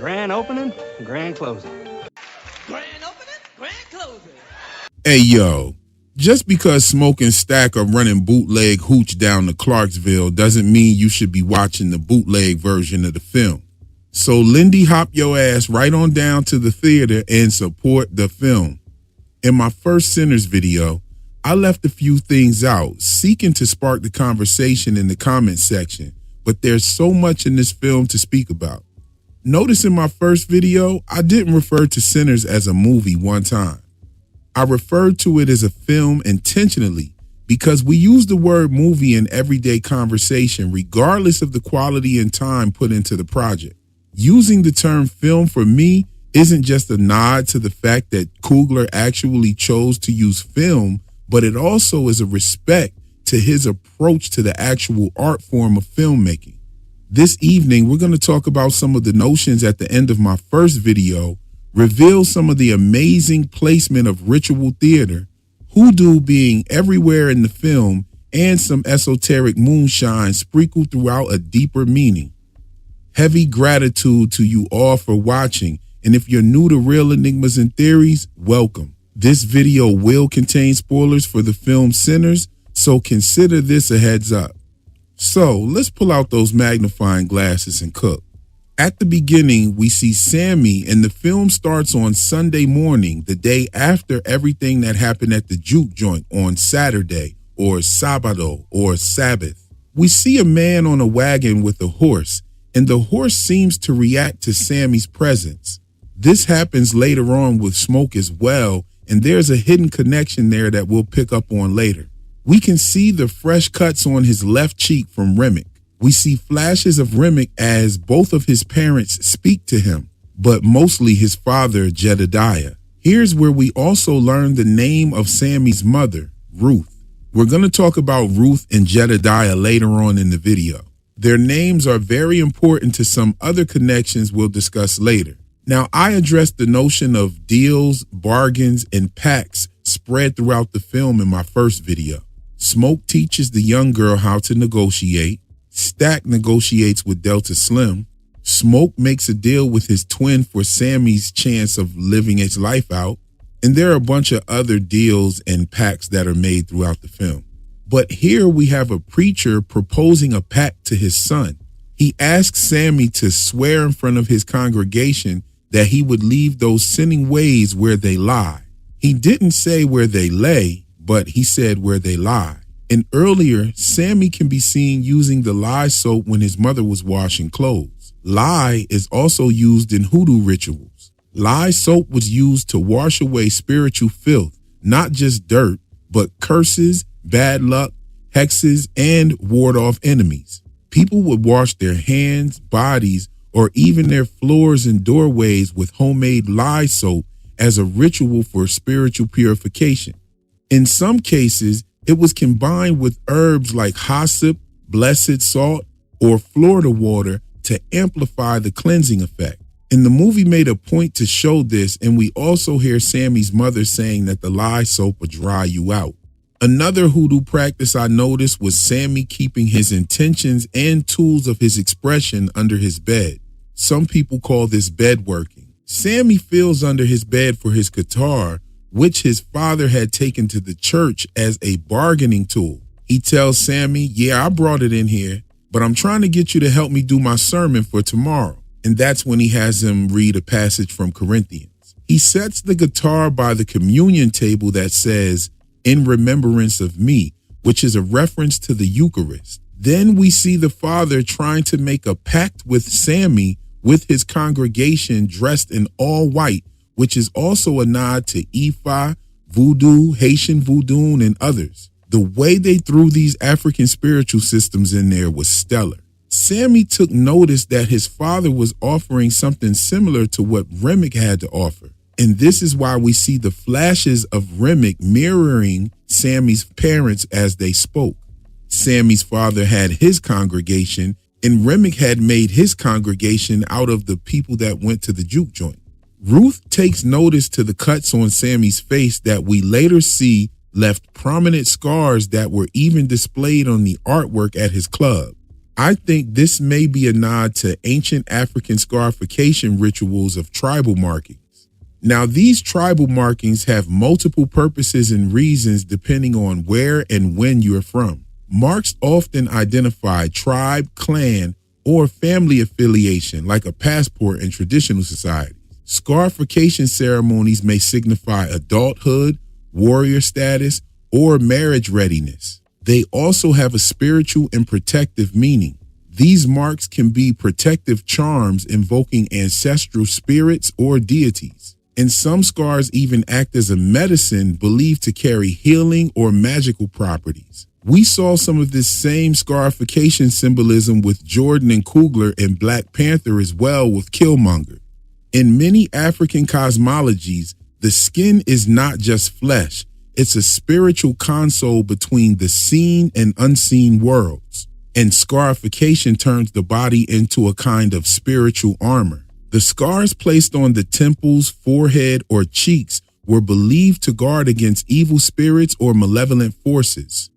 Grand opening, grand closing. Grand opening, grand closing. Hey, yo, just because Smoke and Stack are running bootleg hooch down to Clarksville doesn't mean you should be watching the bootleg version of the film. So Lindy hop your ass right on down to the theater and support the film. In my first Sinners video, I left a few things out, seeking to spark the conversation in the comment section, but there's so much in this film to speak about. Notice in my first video, I didn't refer to Sinners as a movie one time. I referred to it as a film intentionally because we use the word movie in everyday conversation regardless of the quality and time put into the project. Using the term film for me isn't just a nod to the fact that Coogler actually chose to use film, but it also is a respect to his approach to the actual art form of filmmaking. This evening, we're going to talk about some of the notions at the end of my first video, reveal some of the amazing placement of ritual theater, hoodoo being everywhere in the film, and some esoteric moonshine sprinkled throughout a deeper meaning. Heavy gratitude to you all for watching, and if you're new to Real Enigmas and Theories, welcome. This video will contain spoilers for the film Sinners, so consider this a heads up. So let's pull out those magnifying glasses and cook. At the beginning, we see Sammy, and the film starts on Sunday morning, the day after everything that happened at the juke joint on Saturday, or Sabado, or Sabbath. We see a man on a wagon with a horse, and the horse seems to react to Sammy's presence. This happens later on with Smoke as well, and there's a hidden connection there that we'll pick up on later. We can see the fresh cuts on his left cheek from Remick. We see flashes of Remick as both of his parents speak to him, but mostly his father, Jedediah. Here's where we also learn the name of Sammy's mother, Ruth. We're going to talk about Ruth and Jedediah later on in the video. Their names are very important to some other connections we'll discuss later. Now, I addressed the notion of deals, bargains, and pacts spread throughout the film in my first video. Smoke teaches the young girl how to negotiate. Stack negotiates with Delta Slim. Smoke makes a deal with his twin for Sammy's chance of living his life out. And there are a bunch of other deals and pacts that are made throughout the film. But here we have a preacher proposing a pact to his son. He asks Sammy to swear in front of his congregation that he would leave those sinning ways where they lie. He didn't say where they lay, but he said where they lie. And earlier, Sammy can be seen using the lye soap when his mother was washing clothes. Lye is also used in hoodoo rituals. Lye soap was used to wash away spiritual filth, not just dirt, but curses, bad luck, hexes, and ward off enemies. People would wash their hands, bodies, or even their floors and doorways with homemade lye soap as a ritual for spiritual purification. In some cases, it was combined with herbs like hyssop, blessed salt, or Florida water to amplify the cleansing effect. And the movie made a point to show this, and we also hear Sammy's mother saying that the lye soap would dry you out. Another hoodoo practice I noticed was Sammy keeping his intentions and tools of his expression under his bed. Some people call this bed working. Sammy feels under his bed for his guitar, which his father had taken to the church as a bargaining tool. He tells Sammy, yeah, I brought it in here, but I'm trying to get you to help me do my sermon for tomorrow. And that's when he has him read a passage from Corinthians. He sets the guitar by the communion table that says, in remembrance of me, which is a reference to the Eucharist. Then we see the father trying to make a pact with Sammy with his congregation dressed in all white, which is also a nod to Ifa, Voodoo, Haitian Voodoo, and others. The way they threw these African spiritual systems in there was stellar. Sammy took notice that his father was offering something similar to what Remick had to offer. And this is why we see the flashes of Remick mirroring Sammy's parents as they spoke. Sammy's father had his congregation, and Remick had made his congregation out of the people that went to the juke joint. Ruth takes notice to the cuts on Sammy's face that we later see left prominent scars that were even displayed on the artwork at his club. I think this may be a nod to ancient African scarification rituals of tribal markings. Now, these tribal markings have multiple purposes and reasons depending on where and when you're from. Marks often identify tribe, clan, or family affiliation, like a passport in traditional societies. Scarification ceremonies may signify adulthood, warrior status, or marriage readiness. They also have a spiritual and protective meaning. These marks can be protective charms invoking ancestral spirits or deities. And some scars even act as a medicine believed to carry healing or magical properties. We saw some of this same scarification symbolism with Jordan and Coogler in Black Panther, as well with Killmonger. In many African cosmologies, the skin is not just flesh. It's a spiritual console between the seen and unseen worlds. And scarification turns the body into a kind of spiritual armor. The scars placed on the temples, forehead, or cheeks were believed to guard against evil spirits or malevolent forces.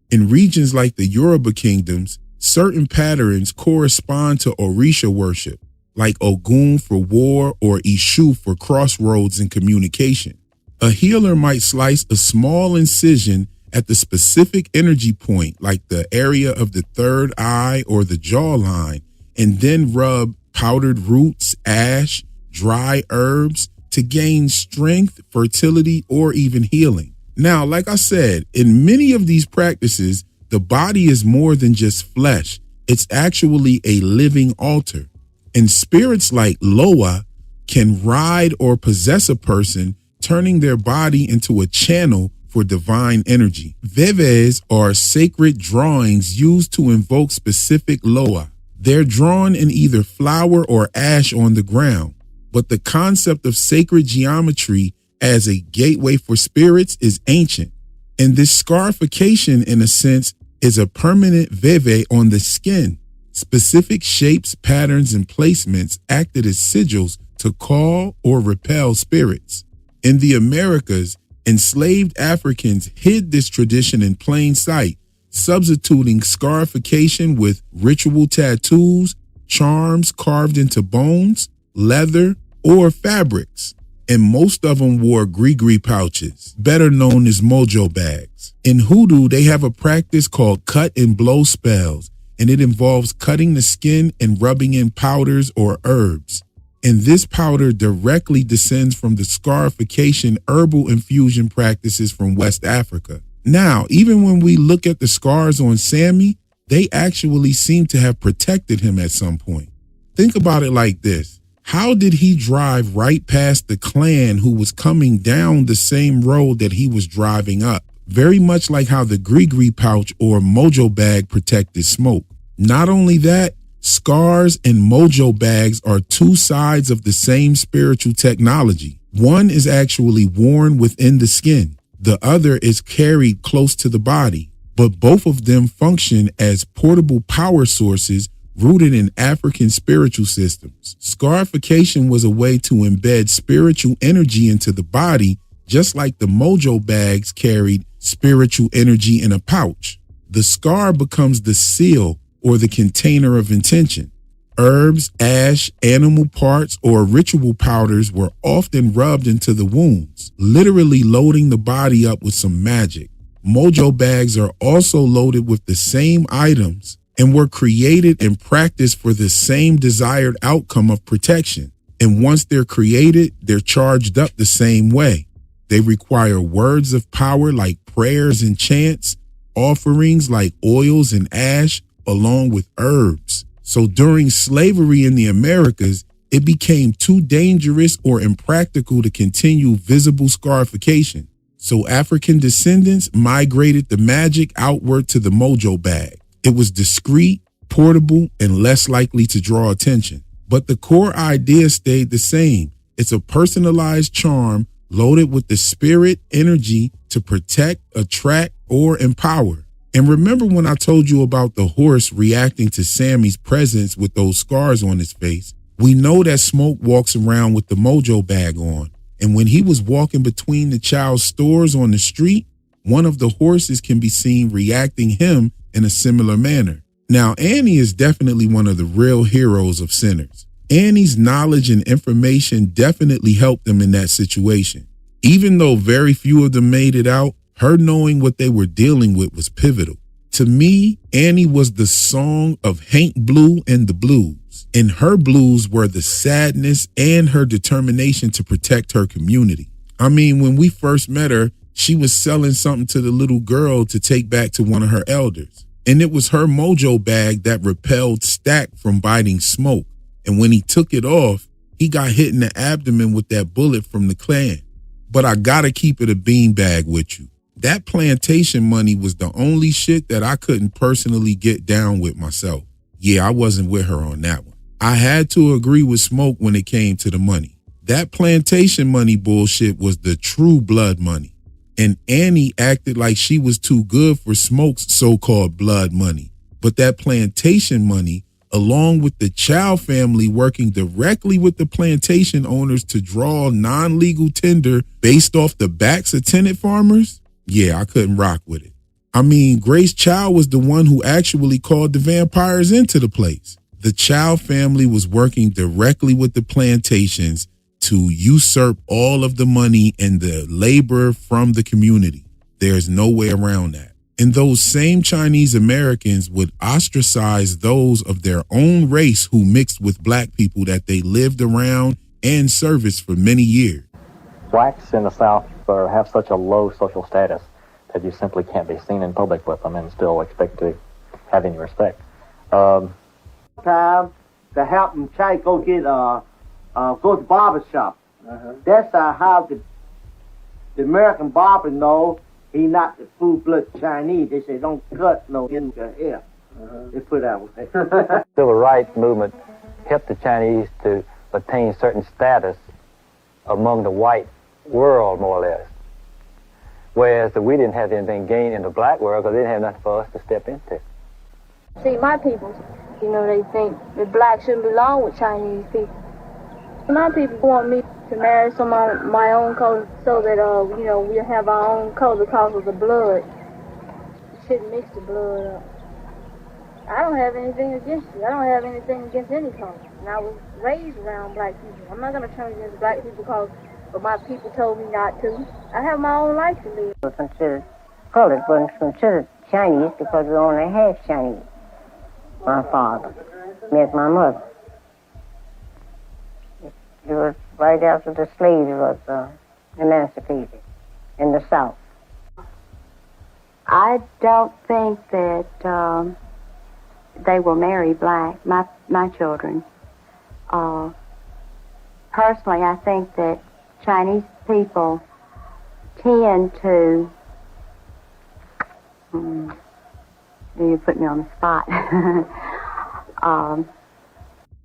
In regions like the Yoruba kingdoms, certain patterns correspond to Orisha worship, like Ogun for war or Ishu for crossroads and communication. A healer might slice a small incision at the specific energy point, like the area of the third eye or the jawline, and then rub powdered roots, ash, dry herbs to gain strength, fertility, or even healing. Now, like I said, in many of these practices, the body is more than just flesh. It's actually a living altar. And spirits like Loa can ride or possess a person, turning their body into a channel for divine energy. Veves are sacred drawings used to invoke specific Loa. They're drawn in either flour or ash on the ground. But the concept of sacred geometry as a gateway for spirits is ancient. And this scarification, in a sense, is a permanent veve on the skin. Specific shapes, patterns, and placements acted as sigils to call or repel spirits. In the Americas, enslaved Africans hid this tradition in plain sight, substituting scarification with ritual tattoos, charms carved into bones, leather, or fabrics. And most of them wore gree-gree pouches, better known as mojo bags. In hoodoo, they have a practice called cut and blow spells, and it involves cutting the skin and rubbing in powders or herbs. And this powder directly descends from the scarification herbal infusion practices from West Africa. Now, even when we look at the scars on Sammy, they actually seem to have protected him at some point. Think about it like this. How did he drive right past the clan who was coming down the same road that he was driving up? Very much like how the gree-gree pouch or mojo bag protected smoke. Not only that, scars and mojo bags are two sides of the same spiritual technology. One is actually worn within the skin. The other is carried close to the body. But both of them function as portable power sources rooted in African spiritual systems. Scarification was a way to embed spiritual energy into the body, just like the mojo bags carried spiritual energy in a pouch. The scar becomes the seal or the container of intention. Herbs, ash, animal parts, or ritual powders were often rubbed into the wounds, literally loading the body up with some magic. Mojo bags are also loaded with the same items and were created and practiced for the same desired outcome of protection. And once they're created, they're charged up the same way. They require words of power like prayers and chants, offerings like oils and ash, along with herbs. So during slavery in the Americas, it became too dangerous or impractical to continue visible scarification. So African descendants migrated the magic outward to the mojo bag. It was discreet, portable, and less likely to draw attention. But the core idea stayed the same. It's a personalized charm loaded with the spirit energy to protect, attract, or empower. And remember when I told you about the horse reacting to Sammy's presence with those scars on his face? We know that Smoke walks around with the mojo bag on. And when he was walking between the child's stores on the street, one of the horses can be seen reacting him in a similar manner. Now, Annie is definitely one of the real heroes of sinners. Annie's knowledge and information definitely helped them in that situation. Even though very few of them made it out, her knowing what they were dealing with was pivotal. To me, Annie was the song of Hank Blue and the blues, and her blues were the sadness and her determination to protect her community. I mean, when we first met her, she was selling something to the little girl to take back to one of her elders. And it was her mojo bag that repelled Stack from biting Smoke. And when he took it off, he got hit in the abdomen with that bullet from the Klan. But I gotta keep it a beanbag with you. That plantation money was the only shit that I couldn't personally get down with myself. Yeah, I wasn't with her on that one. I had to agree with Smoke when it came to the money. That plantation money bullshit was the true blood money. And Annie acted like she was too good for Smoke's so-called blood money. But that plantation money, along with the Chow family working directly with the plantation owners to draw non-legal tender based off the backs of tenant farmers, yeah, I couldn't rock with it. I mean, Grace Chow was the one who actually called the vampires into the place. The Chow family was working directly with the plantations to usurp all of the money and the labor from the community. There's no way around that. And those same Chinese Americans would ostracize those of their own race who mixed with black people that they lived around and serviced for many years. Blacks in the South have such a low social status that you simply can't be seen in public with them and still expect to have any respect. Time to help them try to go to barber shop. That's how the American barber know he not the full-blood Chinese. They say don't cut no in your hair. They put that way. Civil rights movement helped the Chinese to attain certain status among the white world, more or less. Whereas we didn't have anything gained in the black world because they didn't have nothing for us to step into. See, my people, they think that blacks shouldn't belong with Chinese people. My people want me to marry someone of my own color so that, we have our own color because of the blood. You shouldn't mix the blood up. I don't have anything against you. I don't have anything against any color. And I was raised around black people. I'm not going to turn against black people because my people told me not to. I have my own life to live. We're considered colored, but it's considered Chinese because we're only half Chinese. My father met my mother. It was right after the slaves was emancipated in the South. I don't think that they will marry black, my children. Personally, I think that Chinese people tend to, you put me on the spot.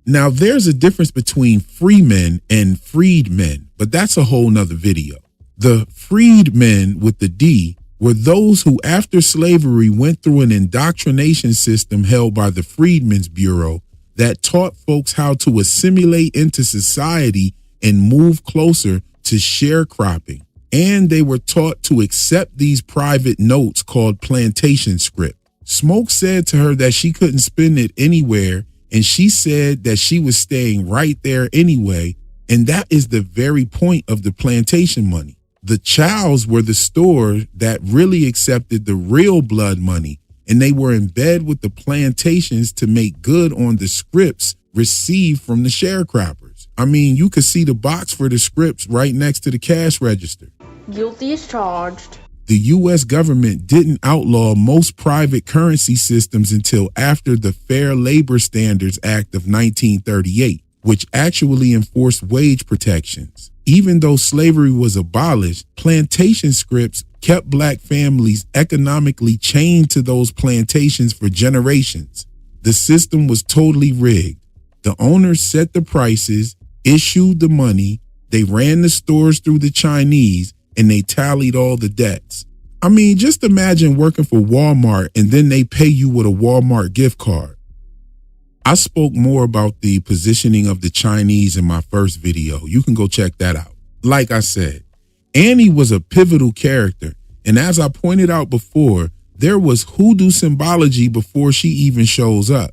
Now, there's a difference between freemen and freedmen, but that's a whole nother video. The freedmen with the D were those who, after slavery, went through an indoctrination system held by the Freedmen's Bureau that taught folks how to assimilate into society and move closer to sharecropping. And they were taught to accept these private notes called plantation script. Smoke said to her that she couldn't spend it anywhere, and she said that she was staying right there anyway, and that is the very point of the plantation money. The Chows were the store that really accepted the real blood money, and they were in bed with the plantations to make good on the scripts received from the sharecroppers. I mean, you could see the box for the scripts right next to the cash register. Guilty as charged. The U.S. government didn't outlaw most private currency systems until after the Fair Labor Standards Act of 1938, which actually enforced wage protections. Even though slavery was abolished, plantation scripts kept black families economically chained to those plantations for generations. The system was totally rigged. The owners set the prices, issued the money, they ran the stores through the Chinese, and they tallied all the debts. I mean, just imagine working for Walmart and then they pay you with a Walmart gift card. I spoke more about the positioning of the Chinese in my first video. You can go check that out. Like I said, Annie was a pivotal character, and as I pointed out before, There was hoodoo symbology before she even shows up.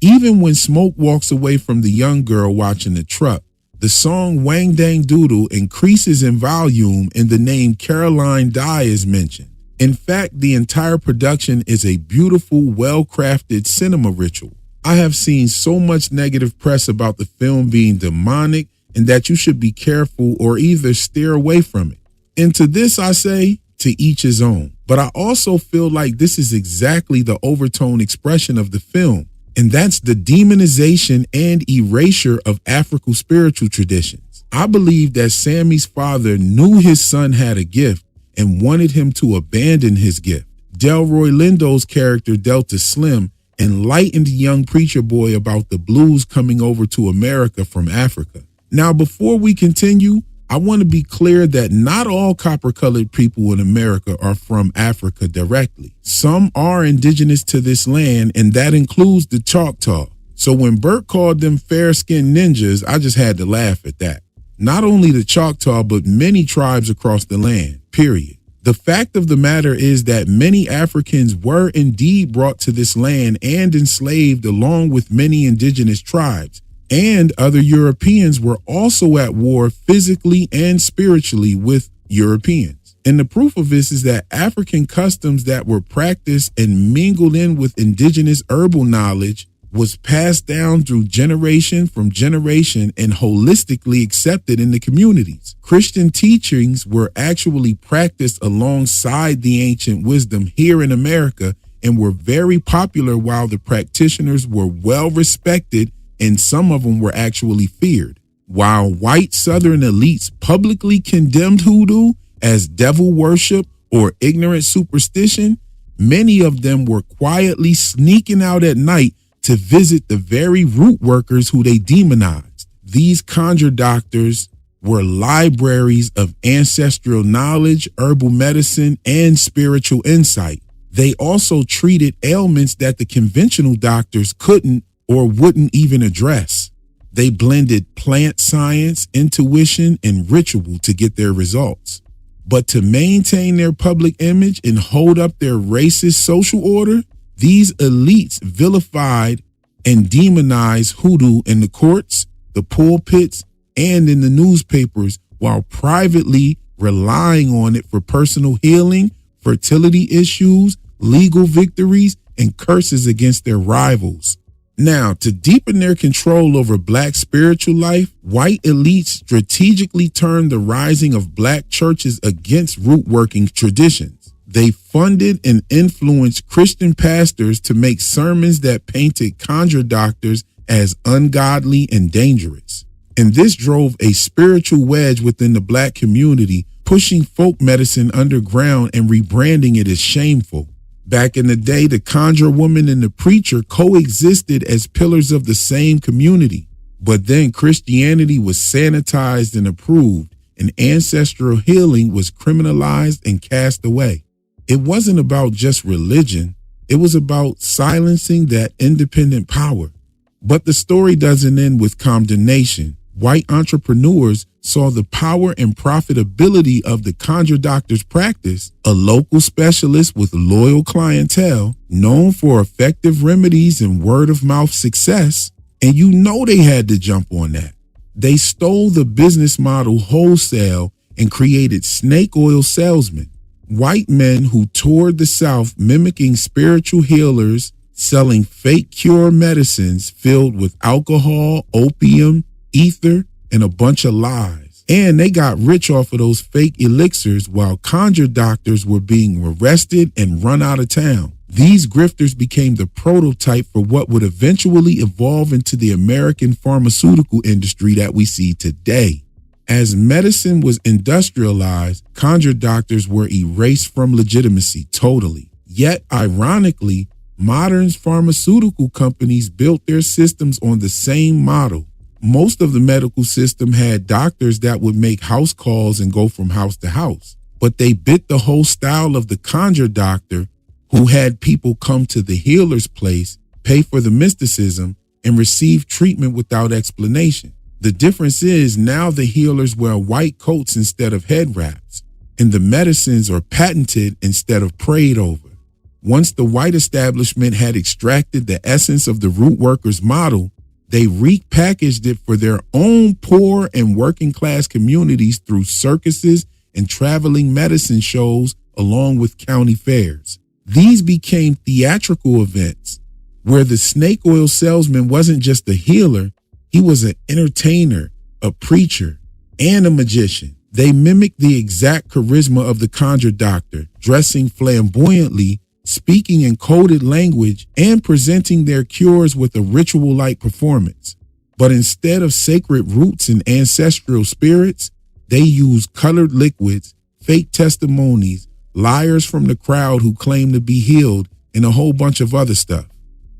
Even when Smoke walks away from the young girl watching the truck, the song Wang Dang Doodle increases in volume and the name Caroline Dye is mentioned. In fact, the entire production is a beautiful, well-crafted cinema ritual. I have seen so much negative press about the film being demonic and that you should be careful or either steer away from it. And to this I say, to each his own. But I also feel like this is exactly the overtone expression of the film, and that's the demonization and erasure of African spiritual traditions. I believe that Sammy's father knew his son had a gift and wanted him to abandon his gift. Delroy Lindo's character, Delta Slim, enlightened the young preacher boy about the blues coming over to America from Africa. Now, before we continue, I want to be clear that not all copper-colored people in America are from Africa directly. Some are indigenous to this land, and that includes the Choctaw. So when Bert called them fair-skinned ninjas, I just had to laugh at that. Not only the Choctaw, but many tribes across the land, period. The fact of the matter is that many Africans were indeed brought to this land and enslaved along with many indigenous tribes. And other Europeans were also at war physically and spiritually with Europeans. And the proof of this is that African customs that were practiced and mingled in with indigenous herbal knowledge was passed down through generation from generation and holistically accepted in the communities. Christian teachings were actually practiced alongside the ancient wisdom here in America and were very popular, while the practitioners were well respected and some of them were actually feared. While white Southern elites publicly condemned hoodoo as devil worship or ignorant superstition, many of them were quietly sneaking out at night to visit the very root workers who they demonized. These conjure doctors were libraries of ancestral knowledge, herbal medicine, and spiritual insight. They also treated ailments that the conventional doctors couldn't or wouldn't even address. They blended plant science, intuition, and ritual to get their results. But to maintain their public image and hold up their racist social order, these elites vilified and demonized hoodoo in the courts, the pulpits, and in the newspapers, while privately relying on it for personal healing, fertility issues, legal victories, and curses against their rivals. Now, to deepen their control over black spiritual life, white elites strategically turned the rising of black churches against root-working traditions. They funded and influenced Christian pastors to make sermons that painted conjure doctors as ungodly and dangerous. And this drove a spiritual wedge within the black community, pushing folk medicine underground and rebranding it as shameful. Back in the day, the conjure woman and the preacher coexisted as pillars of the same community. But then Christianity was sanitized and approved, and ancestral healing was criminalized and cast away. It wasn't about just religion. It was about silencing that independent power. But the story doesn't end with condemnation. White entrepreneurs saw the power and profitability of the conjure doctor's practice, a local specialist with loyal clientele, known for effective remedies and word-of-mouth success, and you know they had to jump on that. They stole the business model wholesale and created snake oil salesmen, white men who toured the South mimicking spiritual healers, selling fake cure medicines filled with alcohol, opium, ether, and a bunch of lies. And they got rich off of those fake elixirs while conjure doctors were being arrested and run out of town. These grifters became the prototype for what would eventually evolve into the American pharmaceutical industry that we see today. As medicine was industrialized, conjure doctors were erased from legitimacy totally. Yet, ironically, modern pharmaceutical companies built their systems on the same model. Most of the medical system had doctors that would make house calls and go from house to house, but they bit the whole style of the conjure doctor, who had people come to the healer's place, pay for the mysticism, and receive treatment without explanation. The difference is now the healers wear white coats instead of head wraps, and the medicines are patented instead of prayed over. Once the white establishment had extracted the essence of the root workers model, they repackaged it for their own poor and working class communities through circuses and traveling medicine shows along with county fairs. These became theatrical events where the snake oil salesman wasn't just a healer, he was an entertainer, a preacher, and a magician. They mimicked the exact charisma of the conjure doctor, dressing flamboyantly, speaking in coded language, and presenting their cures with a ritual-like performance. But instead of sacred roots and ancestral spirits, they used colored liquids, fake testimonies, liars from the crowd who claimed to be healed, and a whole bunch of other stuff.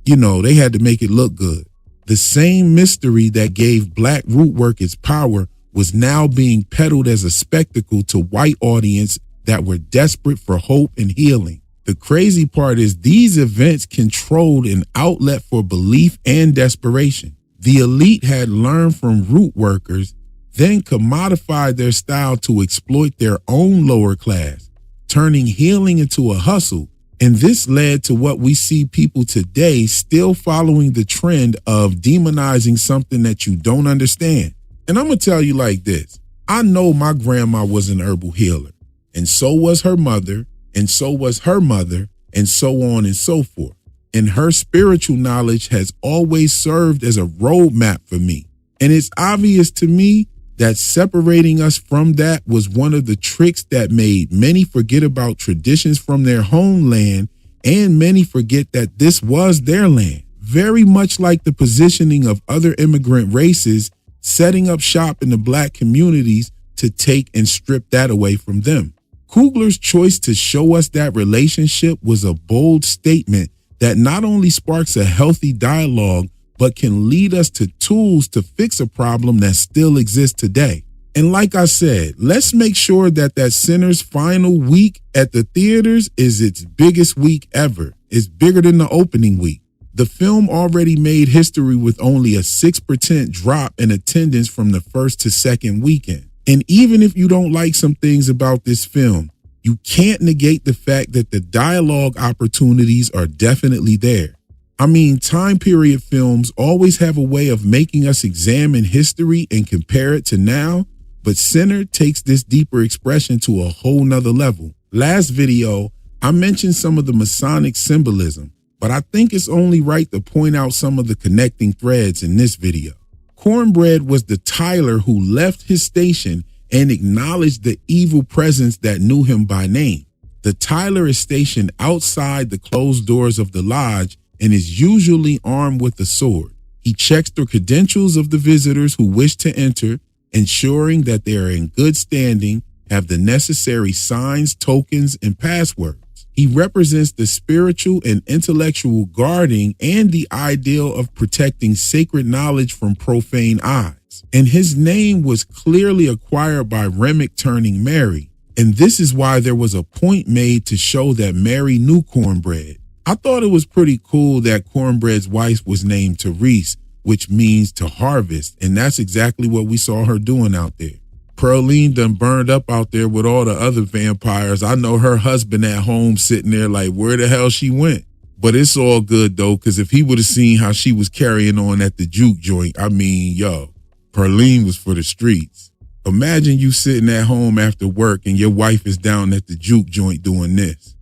You know, they had to make it look good. The same mystery that gave black root work its power was now being peddled as a spectacle to white audience that were desperate for hope and healing. The crazy part is these events controlled an outlet for belief and desperation. The elite had learned from root workers, then commodified their style to exploit their own lower class, turning healing into a hustle. And this led to what we see people today still following the trend of demonizing something that you don't understand. And I'm going to tell you like this. I know my grandma was an herbal healer, and so was her mother, and so was her mother, and so on and so forth. And her spiritual knowledge has always served as a roadmap for me. And it's obvious to me that separating us from that was one of the tricks that made many forget about traditions from their homeland, and many forget that this was their land. Very much like the positioning of other immigrant races setting up shop in the black communities to take and strip that away from them. Kugler's choice to show us that relationship was a bold statement that not only sparks a healthy dialogue, but can lead us to tools to fix a problem that still exists today. And like I said, let's make sure that Sinner's final week at the theaters is its biggest week ever. It's bigger than the opening week. The film already made history with only a 6% drop in attendance from the first to second weekend. And even if you don't like some things about this film, you can't negate the fact that the dialogue opportunities are definitely there. I mean, time period films always have a way of making us examine history and compare it to now, but Sinner takes this deeper expression to a whole nother level. Last video, I mentioned some of the Masonic symbolism, but I think it's only right to point out some of the connecting threads in this video. Cornbread was the Tyler who left his station and acknowledged the evil presence that knew him by name. The Tyler is stationed outside the closed doors of the lodge and is usually armed with a sword. He checks the credentials of the visitors who wish to enter, ensuring that they are in good standing, have the necessary signs, tokens, and passwords. He represents the spiritual and intellectual guarding and the ideal of protecting sacred knowledge from profane eyes. And his name was clearly acquired by Remick turning Mary. And this is why there was a point made to show that Mary knew Cornbread. I thought it was pretty cool that Cornbread's wife was named Therese, which means to harvest, and that's exactly what we saw her doing out there. Pearline done burned up out there with all the other vampires. I know her husband at home sitting there like, where the hell she went? But it's all good though, because if he would have seen how she was carrying on at the juke joint, I mean, yo, Pearline was for the streets. Imagine you sitting at home after work and your wife is down at the juke joint doing this.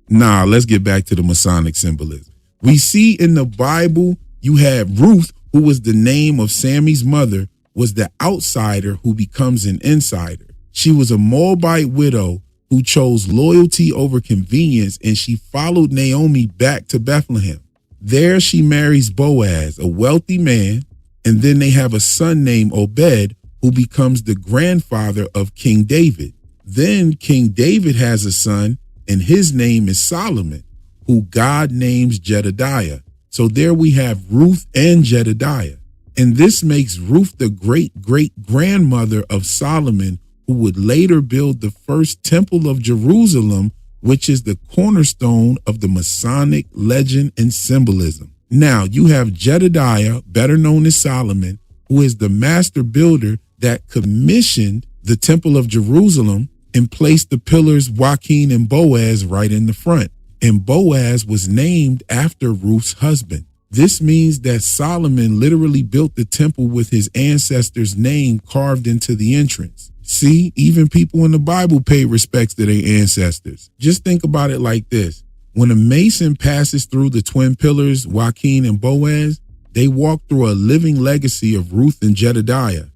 Nah, let's get back to the Masonic symbolism. We see in the Bible, you have Ruth, who was the name of Sammy's mother, was the outsider who becomes an insider. She was a Moabite widow who chose loyalty over convenience, and she followed Naomi back to Bethlehem. There she marries Boaz, a wealthy man, and then they have a son named Obed, who becomes the grandfather of King David. Then King David has a son, and his name is Solomon, who God names Jedediah. So there we have Ruth and Jedediah. And this makes Ruth the great-great-grandmother of Solomon, who would later build the first temple of Jerusalem, which is the cornerstone of the Masonic legend and symbolism. Now, you have Jedediah, better known as Solomon, who is the master builder that commissioned the Temple of Jerusalem, and placed the pillars Joaquin and Boaz right in the front. And Boaz was named after Ruth's husband. This means that Solomon literally built the temple with his ancestor's name carved into the entrance. See, even people in the Bible pay respects to their ancestors. Just think about it like this. When a mason passes through the twin pillars, Joaquin and Boaz, they walk through a living legacy of Ruth and Jedediah.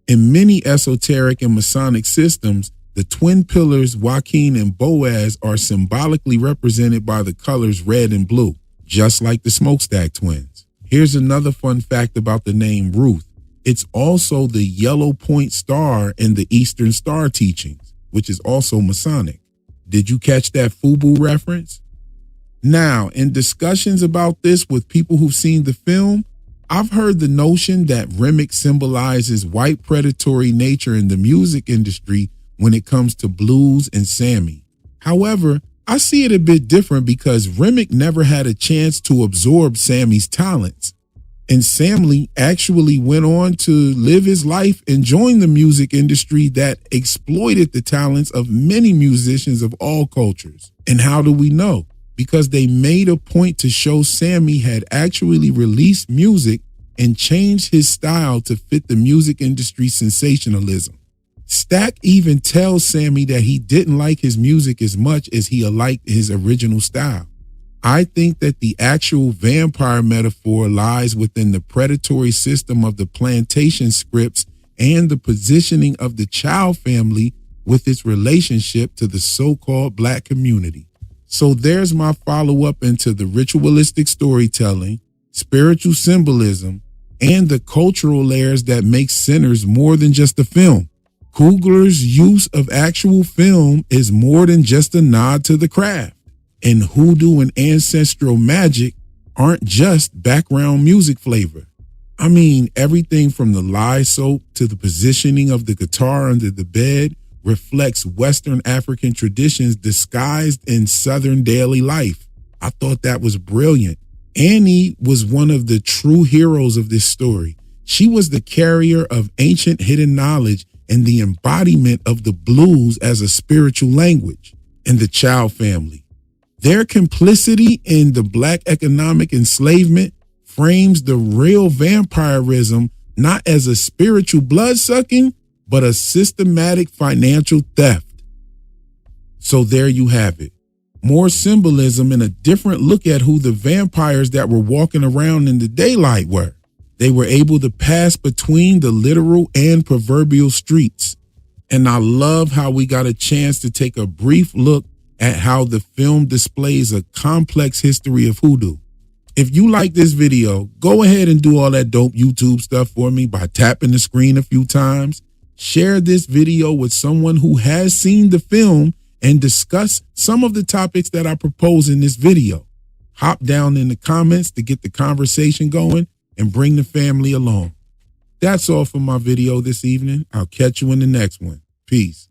In many esoteric and Masonic systems, the twin pillars, Joaquin and Boaz, are symbolically represented by the colors red and blue, just like the Smokestack twins. Here's another fun fact about the name Ruth. It's also the yellow point star in the Eastern Star teachings, which is also Masonic. Did you catch that FUBU reference? Now, in discussions about this with people who've seen the film, I've heard the notion that Remick symbolizes white predatory nature in the music industry when it comes to blues and Sammy. However, I see it a bit different because Remick never had a chance to absorb Sammy's talents. And Sammy actually went on to live his life enjoying the music industry that exploited the talents of many musicians of all cultures. And how do we know? Because they made a point to show Sammy had actually released music and changed his style to fit the music industry's sensationalism. Stack even tells Sammy that he didn't like his music as much as he liked his original style. I think that the actual vampire metaphor lies within the predatory system of the plantation scripts and the positioning of the Child family with its relationship to the so-called Black community. So there's my follow-up into the ritualistic storytelling, spiritual symbolism, and the cultural layers that make Sinners more than just a film. Coogler's use of actual film is more than just a nod to the craft. And hoodoo and ancestral magic aren't just background music flavor. I mean, everything from the lye soap to the positioning of the guitar under the bed reflects Western African traditions disguised in Southern daily life. I thought that was brilliant. Annie was one of the true heroes of this story. She was the carrier of ancient hidden knowledge and the embodiment of the blues as a spiritual language. And the Child family, their complicity in the Black economic enslavement frames the real vampirism not as a spiritual bloodsucking, but a systematic financial theft. So there you have it. More symbolism and a different look at who the vampires that were walking around in the daylight were. They were able to pass between the literal and proverbial streets. And I love how we got a chance to take a brief look at how the film displays a complex history of hoodoo. If you like this video, go ahead and do all that dope YouTube stuff for me by tapping the screen a few times. Share this video with someone who has seen the film and discuss some of the topics that I propose in this video. Hop down in the comments to get the conversation going and bring the family along. That's all for my video this evening. I'll catch you in the next one. Peace.